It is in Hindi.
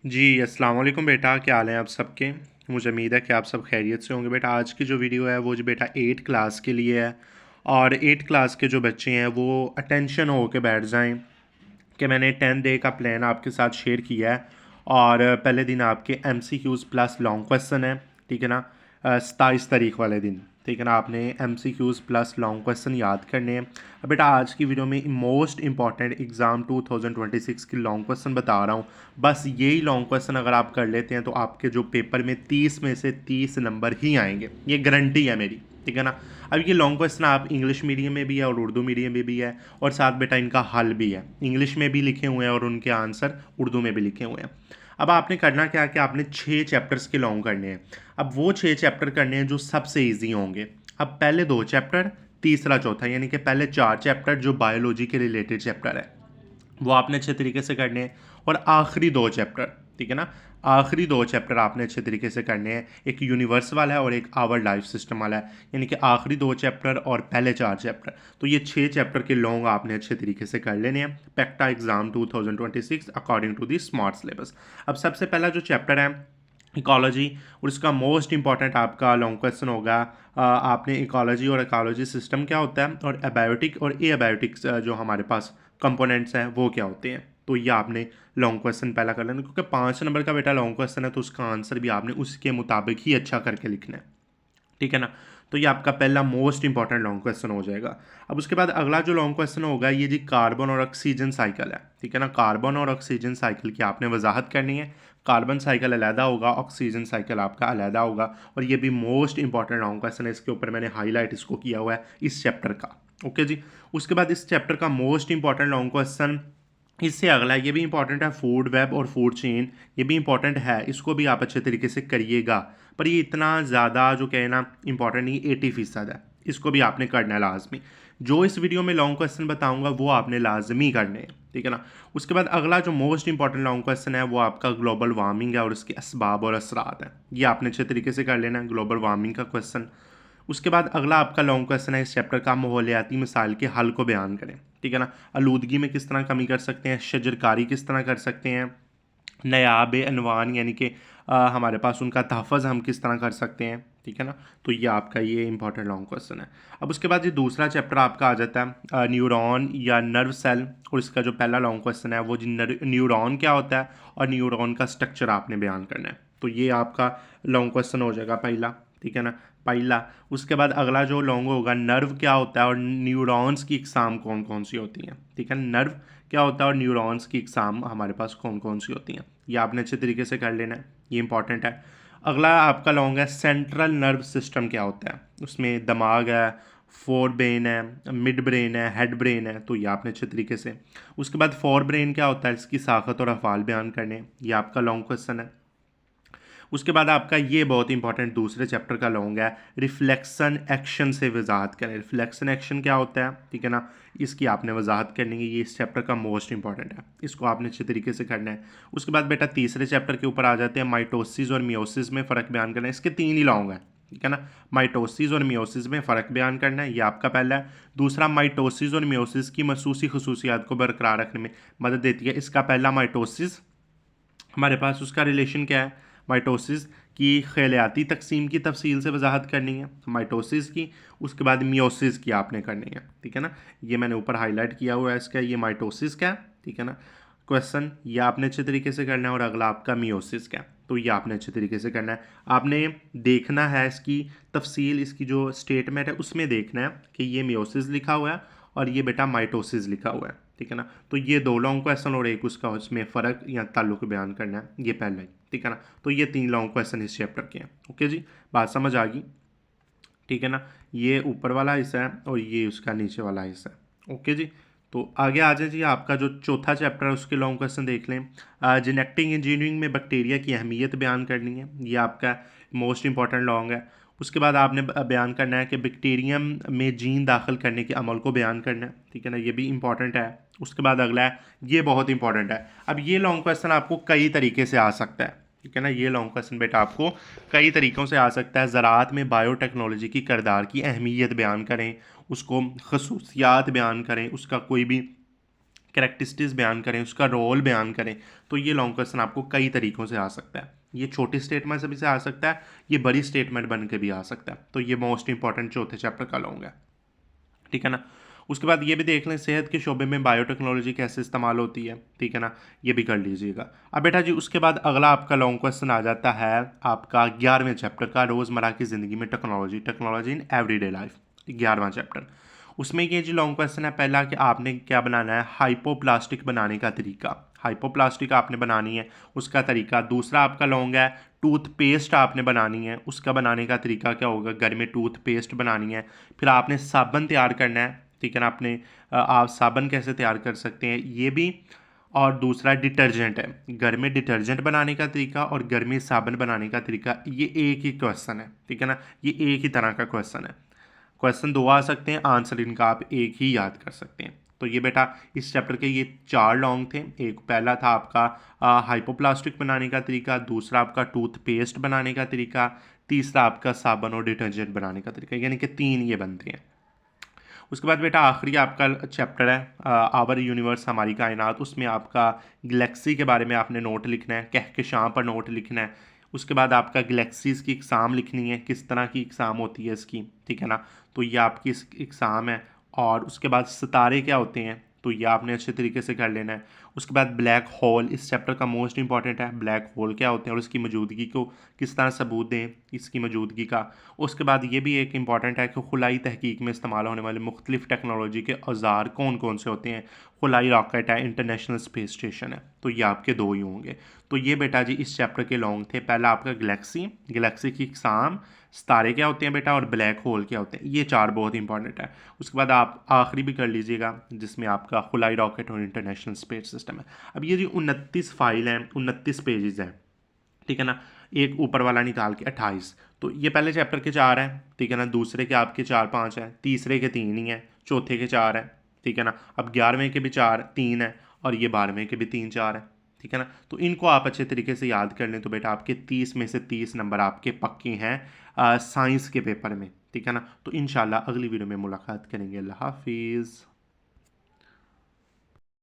जी, अस्सलाम वालेकुम बेटा, क्या हाल है आप सबके? मुझे उम्मीद है कि आप सब खैरियत से होंगे बेटा। आज की जो वीडियो है वो जी बेटा 8 क्लास के लिए है और 8 क्लास के जो बच्चे हैं वो अटेंशन हो के बैठ जाएं कि मैंने 10 डे का प्लान आपके साथ शेयर किया है। और पहले दिन आपके MCQs प्लस लॉन्ग क्वेश्चन है, ठीक है ना। 27 तारीख वाले दिन, ठीक है ना, आपने MCQs प्लस लॉन्ग क्वेश्चन याद करने हैं। अब बेटा आज की वीडियो में मोस्ट इंपॉर्टेंट एग्ज़ाम 2026 की लॉन्ग क्वेश्चन बता रहा हूँ। बस यही लॉन्ग क्वेश्चन अगर आप कर लेते हैं तो आपके जो पेपर में 30 में से 30 नंबर ही आएंगे, ये गारंटी है मेरी, ठीक है ना। अब ये लॉन्ग क्वेश्चन आप इंग्लिश मीडियम में भी है और उर्दू मीडियम में भी है, और साथ बेटा इनका हल भी है, इंग्लिश में भी लिखे हुए हैं और उनके आंसर उर्दू में भी लिखे हुए हैं। अब आपने करना क्या कि आपने 6 चैप्टर्स के लॉन्ग करने हैं। अब वो 6 चैप्टर करने हैं जो सबसे ईजी होंगे। अब पहले 2 चैप्टर, तीसरा चौथा, यानी कि पहले 4 चैप्टर जो बायोलॉजी के रिलेटेड चैप्टर है वो आपने अच्छे तरीके से करने हैं। और आखिरी 2 चैप्टर, ठीक है ना, आखिरी 2 चैप्टर आपने अच्छे तरीके से करने हैं। एक यूनिवर्स वाला है और एक आवर लाइफ सिस्टम वाला है, यानी कि आखिरी 2 चैप्टर और पहले 4 चैप्टर। तो ये 6 चैप्टर के लॉन्ग आपने अच्छे तरीके से कर लेने हैं पैक्टा exam 2026 according to the smart syllabus. अब सबसे पहला जो चैप्टर है इकोलॉजी, और इसका मोस्ट इंपॉर्टेंट आपका लॉन्ग क्वेश्चन होगा। आपने इकोलॉजी और इकोलॉजी सिस्टम क्या होता है और एबायोटिक और ए एबायोटिक्स जो हमारे पास कंपोनेंट्स हैं वो क्या होते हैं, तो ये आपने लॉन्ग क्वेश्चन पहला कर लेना, क्योंकि 5 नंबर का बेटा लॉन्ग क्वेश्चन है तो उसका आंसर भी आपने उसके मुताबिक ही अच्छा करके लिखना है, ठीक है ना। तो ये आपका पहला मोस्ट इंपॉर्टेंट लॉन्ग क्वेश्चन हो जाएगा। अब उसके बाद अगला जो लॉन्ग क्वेश्चन होगा ये जी कार्बन और ऑक्सीजन साइकिल है, ठीक है ना। कार्बन और ऑक्सीजन साइकिल की आपने वजाहत करनी है। कार्बन साइकिल अलहदा होगा, ऑक्सीजन साइकिल आपका अलहदा होगा, और ये भी मोस्ट इंपॉर्टेंट लॉन्ग क्वेश्चन है। इसके ऊपर मैंने हाईलाइट इसको किया हुआ है इस चैप्टर का, ओके जी। उसके बाद इस चैप्टर का मोस्ट इंपॉर्टेंट लॉन्ग क्वेश्चन इससे अगला है, ये भी इंपॉर्टेंट है, फूड वेब और फूड चेन, ये भी इंपॉर्टेंट है, इसको भी आप अच्छे तरीके से करिएगा। पर ये इतना ज़्यादा जो कहना इंपॉर्टेंट नहीं, 80% है, इसको भी आपने करना है लाजमी। जो इस वीडियो में लॉन्ग क्वेश्चन बताऊंगा वो आपने लाजमी करने हैं, ठीक है ना। उसके बाद अगला जो मोस्ट इंपॉर्टेंट लॉन्ग क्वेश्चन है वो आपका ग्लोबल वार्मिंग है और उसके असबाब और असरात हैं, ये आपने अच्छे तरीके से कर लेना है, ग्लोबल वार्मिंग का क्वेश्चन। उसके बाद अगला आपका लॉन्ग क्वेश्चन है इस चैप्टर का, माहौलियाती मसाइल के हल को बयान करें, ठीक है ना। आलूदगी में किस तरह कमी कर सकते हैं, शजरकारी किस तरह कर सकते हैं, नायाब अनवान यानी कि हमारे पास उनका तहफ़्फ़ुज़ हम किस तरह कर सकते हैं, ठीक है ना। तो ये आपका ये इंपॉर्टेंट लॉन्ग क्वेश्चन है। अब उसके बाद ये दूसरा चैप्टर आपका आ जाता है न्यूरॉन या नर्व सेल, और इसका जो पहला लॉन्ग क्वेश्चन है वो जी न्यूरॉन क्या होता है और न्यूरॉन का स्ट्रक्चर आपने बयान करना है। तो ये आपका लॉन्ग क्वेश्चन हो जाएगा पहला, ठीक है ना, पहला। उसके बाद अगला जो लॉन्ग होगा, नर्व क्या होता है और न्यूरॉन्स की इकसाम कौन कौन सी होती हैं, ठीक है। नर्व क्या होता है और न्यूरॉन्स की इकसाम हमारे पास कौन कौन सी होती हैं, ये आपने अच्छे तरीके से कर लेना है, ये इंपॉर्टेंट है। अगला आपका लॉन्ग है, सेंट्रल नर्व सिस्टम क्या होता है, उसमें दिमाग है, फोर ब्रेन है, मिड ब्रेन है, हेड ब्रेन है, तो ये आपने अच्छे तरीके से। उसके बाद फोर ब्रेन क्या होता है, इसकी साखत और अफ़ाल बयान करने, ये आपका लॉन्ग क्वेश्चन है। उसके बाद आपका ये बहुत इंपॉर्टेंट दूसरे चैप्टर का लॉन्ग है, रिफ्लेक्शन एक्शन से वजाहत करें, रिफ्लेक्शन एक्शन क्या होता है, ठीक है ना, इसकी आपने वजाहत करनी है, ये इस चैप्टर का मोस्ट इंपॉर्टेंट है, इसको आपने अच्छे तरीके से करना है। उसके बाद बेटा तीसरे चैप्टर के ऊपर आ जाते हैं, माइटोसिस और मियोसिस में फ़र्क बयान करना है, इसके 3 ही लॉन्ग हैं, ठीक है ना। माइटोसिस और मियोसिस में फ़र्क बयान करना है, ये आपका पहला है। दूसरा, माइटोसिस और मियोसिस की महसूसी खसूसियात को बरकरार रखने में मदद देती है, इसका पहला माइटोसिस हमारे पास उसका रिलेशन क्या है, माइटोसिस की ख़यालियाती तकसीम की तफसील से वजाहत करनी है माइटोसिस की। उसके बाद मियोसिस की आपने करनी है, ठीक है ना, ये मैंने ऊपर हाईलाइट किया हुआ है इसका, ये माइटोसिस क्या है, ठीक है ना, क्वेश्चन ये आपने अच्छे तरीके से करना है। और अगला आपका मियोसिस क्या है, तो ये आपने अच्छे तरीके से करना है। आपने देखना है इसकी तफसील, इसकी जो स्टेटमेंट है उसमें देखना है कि ये मियोसिस लिखा हुआ है और ये बेटा माइटोसिस लिखा हुआ है, ठीक है ना। तो ये 2 लॉन्ग क्वेश्चन और एक उसका उसमें फ़र्क या ताल्लुक बयान करना है, ये पहला ही, ठीक है ना। तो ये 3 लॉन्ग क्वेश्चन इस चैप्टर के हैं, ओके जी, बात समझ आ गई, ठीक है ना। ये ऊपर वाला हिस्सा है और ये उसका नीचे वाला हिस्सा है, ओके जी। तो आगे आ जाए जी, आपका जो चौथा चैप्टर है उसके लॉन्ग क्वेश्चन देख लें। जेनेटिक इंजीनियरिंग में बैक्टीरिया की अहमियत बयान करनी है, ये आपका मोस्ट इंपॉर्टेंट लॉन्ग है। उसके बाद आपने बयान करना है कि बैक्टीरियम में जीन दाखिल करने के अमल को बयान करना है, ठीक है ना, ये भी इंपॉर्टेंट है। उसके बाद अगला है, ये बहुत इंपॉर्टेंट है। अब ये लॉन्ग क्वेश्चन आपको कई तरीके से आ सकता है, ठीक है ना, ये लॉन्ग क्वेश्चन बेटा आपको कई तरीक़ों से आ सकता है। ज़राअत में बायोटेक्नोलॉजी की किरदार की अहमियत बयान करें, उसको खसूसियात बयान करें, उसका कोई भी करैक्टरिस्टिक्स बयान करें, उसका रोल बयान करें, तो ये लॉन्ग क्वेश्चन आपको कई तरीक़ों से आ सकता है। ये छोटी स्टेटमेंट से भी से आ सकता है, ये बड़ी स्टेटमेंट बन के भी आ सकता है। तो ये मोस्ट इंपॉर्टेंट चौथे चैप्टर का लॉन्ग है, ठीक है ना। उसके बाद ये भी देख लें सेहत के शोबे में बायोटेक्नोलॉजी कैसे इस्तेमाल होती है, ठीक है ना, ये भी कर लीजिएगा। अब बेटा जी उसके बाद अगला आपका लॉन्ग क्वेश्चन आ जाता है आपका 11वें चैप्टर का, रोज़मर्रा की ज़िंदगी में technology, technology in everyday life, 11वां चैप्टर। उसमें ये जो लॉन्ग क्वेश्चन है पहला कि आपने क्या बनाना है, हाइपोप्लास्टिक बनाने का तरीका, हाइपोप्लास्टिक आपने बनानी है, उसका तरीका। दूसरा आपका लॉन्ग है टूथपेस्ट आपने बनानी है, उसका बनाने का तरीका क्या होगा, घर में टूथपेस्ट बनानी है। फिर आपने साबुन तैयार करना है, ठीक है ना, आपने आप साबुन कैसे तैयार कर सकते हैं ये भी। और दूसरा डिटर्जेंट है, घर में डिटर्जेंट बनाने का तरीका और घर में साबुन बनाने का तरीका, ये एक ही क्वेश्चन है, ठीक है ना, ये एक ही तरह का क्वेश्चन है। क्वेश्चन दो आ सकते हैं, आंसर इनका आप एक ही याद कर सकते हैं। तो ये बेटा इस चैप्टर के ये 4 लॉन्ग थे। एक पहला था आपका हाइपोप्लास्टिक बनाने का तरीका, दूसरा आपका टूथपेस्ट बनाने का तरीका, तीसरा आपका साबुन और डिटर्जेंट बनाने का तरीका, यानी कि 3 ये बनते हैं। उसके बाद बेटा आखिरी आपका चैप्टर है आवर यूनिवर्स, हमारी कायनात। उसमें आपका गैलेक्सी के बारे में आपने नोट लिखना है, कहकशां पर नोट लिखना है। उसके बाद आपका गैलेक्सीज़ की एग्ज़ाम लिखनी है, किस तरह की एग्ज़ाम होती है इसकी, ठीक है ना, तो ये आपकी एग्ज़ाम है। और उसके बाद सितारे क्या होते हैं, तो ये आपने अच्छे तरीके से कर लेना है। उसके बाद ब्लैक होल इस चैप्टर का मोस्ट इंपॉर्टेंट है, ब्लैक होल क्या होते हैं और उसकी मौजूदगी को किस तरह सबूत दें इसकी मौजूदगी का। उसके बाद ये भी एक इंपॉर्टेंट है कि खुलाई तहकीक में इस्तेमाल होने वाले मुख्तलिफ टेक्नोलॉजी के औजार कौन कौन से होते हैं। खुलाई रॉकेट है, इंटरनेशनल स्पेस स्टेशन है, तो ये आपके 2 ही होंगे। तो ये बेटा जी इस चैप्टर के लॉन्ग थे। पहला आपका गैलेक्सी, गैलेक्सी की एग्ज़ाम, सितारे क्या होते हैं बेटा और ब्लैक होल क्या होते हैं, ये 4 बहुत इंपॉर्टेंट है। उसके बाद आप आखिरी भी कर लीजिएगा जिसमें आपका खुलाई रॉकेट और इंटरनेशनल स्पेस सिस्टम है। अब ये जी 29 फाइल हैं, 29 पेजेस हैं, ठीक है ना, एक ऊपर वाला निकाल के 28। तो ये पहले चैप्टर के 4 हैं, ठीक है ना, दूसरे के आपके 4-5 हैं, तीसरे के 3 ही हैं, चौथे के 4 हैं, ठीक है ना। अब 11वें के भी 3 हैं और ये 12वें के भी 3-4 हैं, ठीक है ना। तो इनको आप अच्छे तरीके से याद कर लें तो बेटा आपके 30 में से 30 नंबर आपके पक्के हैं साइंस के पेपर में, ठीक है ना। तो इंशाल्लाह अगली वीडियो में मुलाकात करेंगे। अल्लाह हाफिज़।